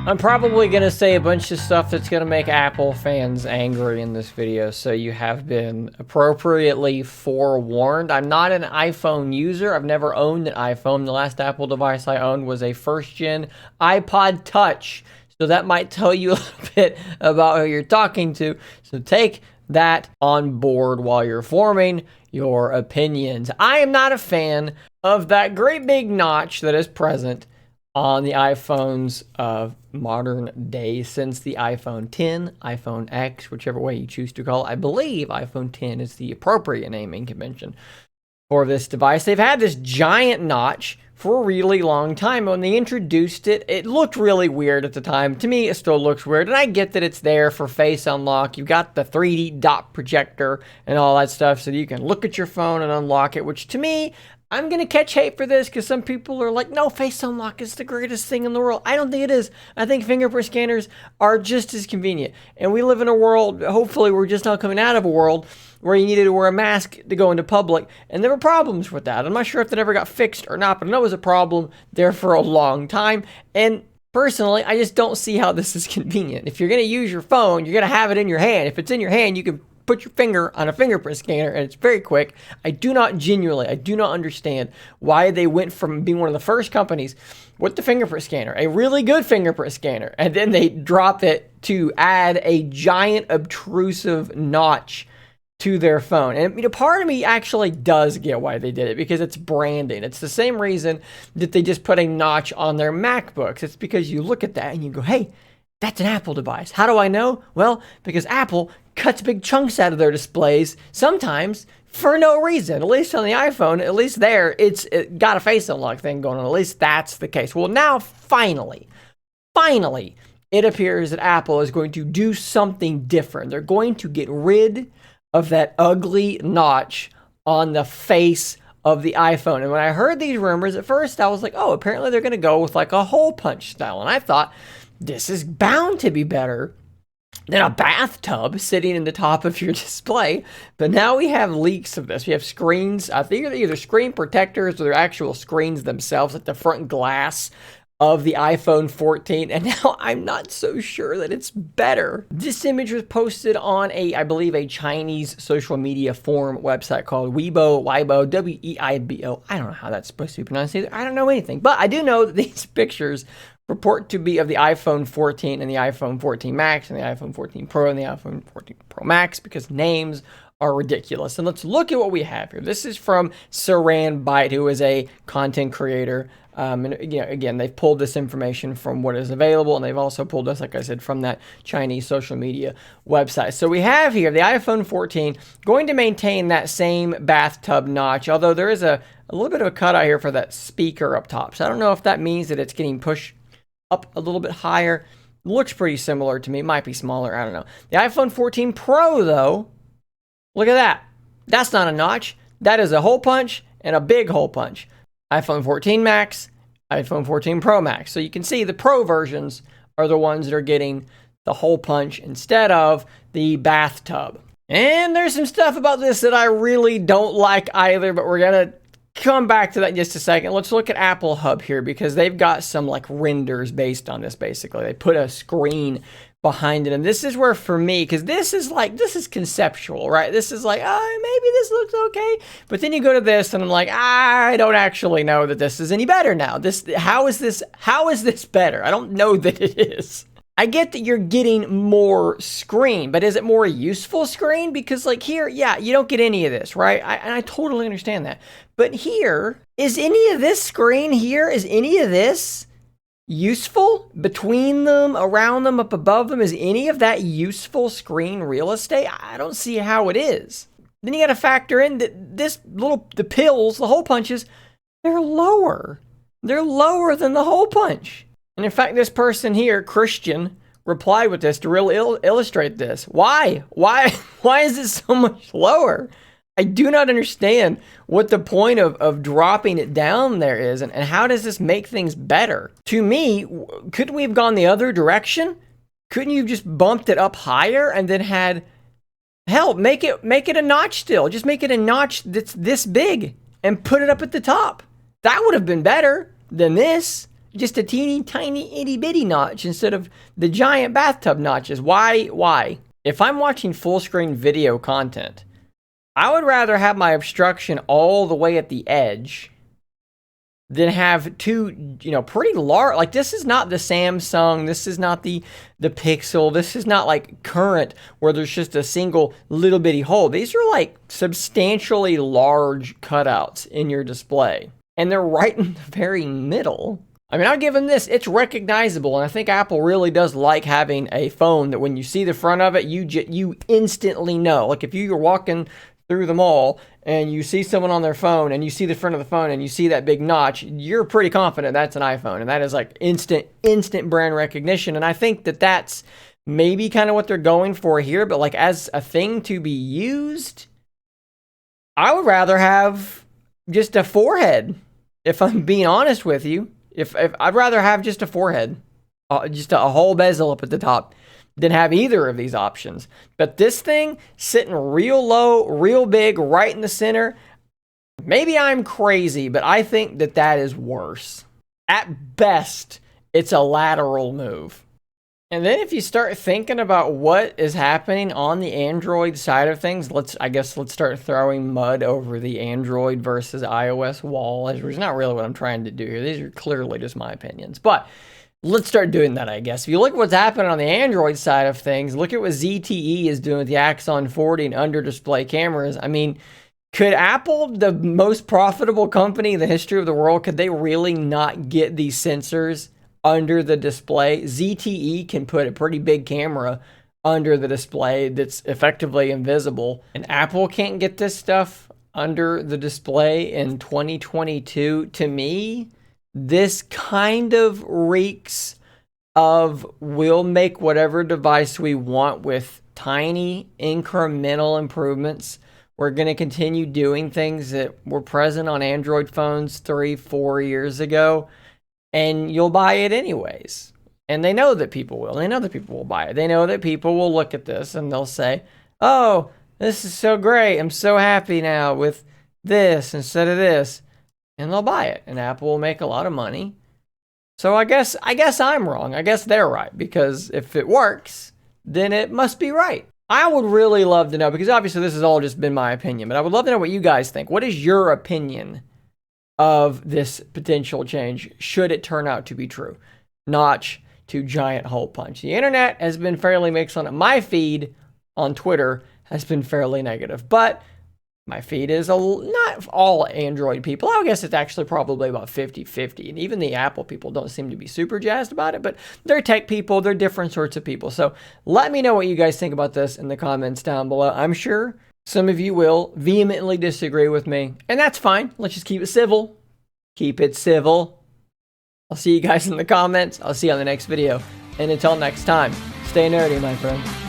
I'm probably going to say a bunch of stuff that's going to make Apple fans angry in this video, so you have been appropriately forewarned. I'm not an iPhone user. I've never owned an iPhone. The last Apple device I owned was a first-gen iPod Touch, so that might tell you a little bit about who you're talking to. So take that on board while you're forming your opinions. I am not a fan of that great big notch that is present on the iPhones of modern day since the iPhone 10, iPhone X, whichever way you choose to call it. I believe iPhone 10 is the appropriate naming convention for this device. They've had this giant notch for a really long time. When they introduced it, it looked really weird at the time. To me, it still looks weird, and I get that it's there for face unlock. You've got the 3D dot projector and all that stuff so that you can look at your phone and unlock it, which to me, I'm going to catch hate for this because some people are like, no, face unlock is the greatest thing in the world. I don't think it is. I think fingerprint scanners are just as convenient. And we live in a world, hopefully we're just now coming out of a world where you needed to wear a mask to go into public. And there were problems with that. I'm not sure if that ever got fixed or not, but I know it was a problem there for a long time. And personally, I just don't see how this is convenient. If you're going to use your phone, you're going to have it in your hand. If it's in your hand, you can put your finger on a fingerprint scanner and it's very quick. I do not understand why they went from being one of the first companies with the fingerprint scanner, a really good fingerprint scanner, and then they drop it to add a giant obtrusive notch to their phone. And part of me actually does get why they did it, because it's branding. It's the same reason that they just put a notch on their MacBooks. It's because you look at that and you go, hey, that's an Apple device. How do I know? Well, because Apple cuts big chunks out of their displays, sometimes for no reason. At least on the iPhone, at least there, it got a face unlock thing going on. At least that's the case. Well, now, finally, it appears that Apple is going to do something different. They're going to get rid of that ugly notch on the face of the iPhone. And when I heard these rumors, at first I was like, oh, apparently they're going to go with like a hole punch style. And I thought, this is bound to be better than a bathtub sitting in the top of your display. But now we have leaks of this. We have screens. I think they're either screen protectors or they're actual screens themselves at the front glass of the iPhone 14. And now I'm not so sure that it's better. This image was posted on I believe a Chinese social media forum website called Weibo, W-E-I-B-O. I don't know how that's supposed to be pronounced either. I don't know anything. But I do know that these pictures report to be of the iPhone 14 and the iPhone 14 Max and the iPhone 14 Pro and the iPhone 14 Pro Max, because names are ridiculous. And let's look at what we have here. This is from Saran Byte, who is a content creator. And again, they've pulled this information from what is available, and they've also pulled this, like I said, from that Chinese social media website. So we have here the iPhone 14 going to maintain that same bathtub notch, although there is a little bit of a cutout here for that speaker up top. So I don't know if that means that it's getting pushed up a little bit higher. Looks pretty similar to me. It might be smaller. I don't know. The iPhone 14 Pro, though, look at that. That's not a notch. That is a hole punch and a big hole punch. iPhone 14 Max, iPhone 14 Pro Max. So you can see the Pro versions are the ones that are getting the hole punch instead of the bathtub. And there's some stuff about this that I really don't like either, but we're going to come back to that in just a second. Let's look at Apple Hub here, because they've got some like renders based on this. Basically, they put a screen behind it, and this is where, for me, because this is conceptual, right? This is like, oh, maybe this looks okay, but then you go to this and I'm like, I don't actually know that this is any better now. How is this better? I don't know that it is. I get that you're getting more screen, but is it more useful screen? Because like here, yeah, you don't get any of this, right? And I totally understand that. But here, is any of this screen here, is any of this useful? Between them, around them, up above them, is any of that useful screen real estate? I don't see how it is. Then you got to factor in that the pills, the hole punches, they're lower. They're lower than the hole punch. And in fact, this person here, Christian, replied with this to really illustrate this. Why? Why is it so much lower? I do not understand what the point of dropping it down there is, and how does this make things better? To me, couldn't we have gone the other direction? Couldn't you have just bumped it up higher and then had, hell, make it a notch still. Just make it a notch that's this big and put it up at the top. That would have been better than this. just a teeny tiny itty bitty notch instead of the giant bathtub notches. Why? If I'm watching full screen video content, I would rather have my obstruction all the way at the edge than have two, pretty large, like this is not the Samsung, this is not the Pixel, this is not like current where there's just a single little bitty hole. These are like substantially large cutouts in your display, and they're right in the very middle. I mean, I'll give them this, it's recognizable, and I think Apple really does like having a phone that when you see the front of it, you instantly know. Like if you're walking through the mall and you see someone on their phone and you see the front of the phone and you see that big notch, you're pretty confident that's an iPhone, and that is like instant brand recognition. And I think that that's maybe kind of what they're going for here, but like as a thing to be used, I would rather have just a forehead, if I'm being honest with you. If I'd rather have just a forehead, just a whole bezel up at the top, than have either of these options. But this thing sitting real low, real big, right in the center, maybe I'm crazy, but I think that that is worse. At best, it's a lateral move. And then if you start thinking about what is happening on the Android side of things, let's start throwing mud over the Android versus iOS wall. It's not really what I'm trying to do here. These are clearly just my opinions. But let's start doing that, I guess. If you look at what's happening on the Android side of things, look at what ZTE is doing with the Axon 40 and under-display cameras. I mean, could Apple, the most profitable company in the history of the world, could they really not get these sensors under the display? ZTE can put a pretty big camera under the display that's effectively invisible, and Apple can't get this stuff under the display in 2022. To me, this kind of reeks of we'll make whatever device we want with tiny incremental improvements. We're going to continue doing things that were present on Android phones 3-4 years ago, and you'll buy it anyways. And they know that people will. They know that people will buy it. They know that people will look at this and they'll say, oh, this is so great. I'm so happy now with this instead of this. And they'll buy it, and Apple will make a lot of money. So I guess I'm wrong. I guess they're right, because if it works, then it must be right. I would really love to know, because obviously this has all just been my opinion, but I would love to know what you guys think. What is your opinion of this potential change, should it turn out to be true? Notch to giant hole punch. The internet has been fairly mixed on it. My feed on Twitter has been fairly negative, but my feed is not all Android people. I guess it's actually probably about 50-50. And even the Apple people don't seem to be super jazzed about it, but they're tech people. They're different sorts of people. So let me know what you guys think about this in the comments down below. I'm sure some of you will vehemently disagree with me, and that's fine. Let's just keep it civil. Keep it civil. I'll see you guys in the comments. I'll see you on the next video. And until next time, stay nerdy, my friend.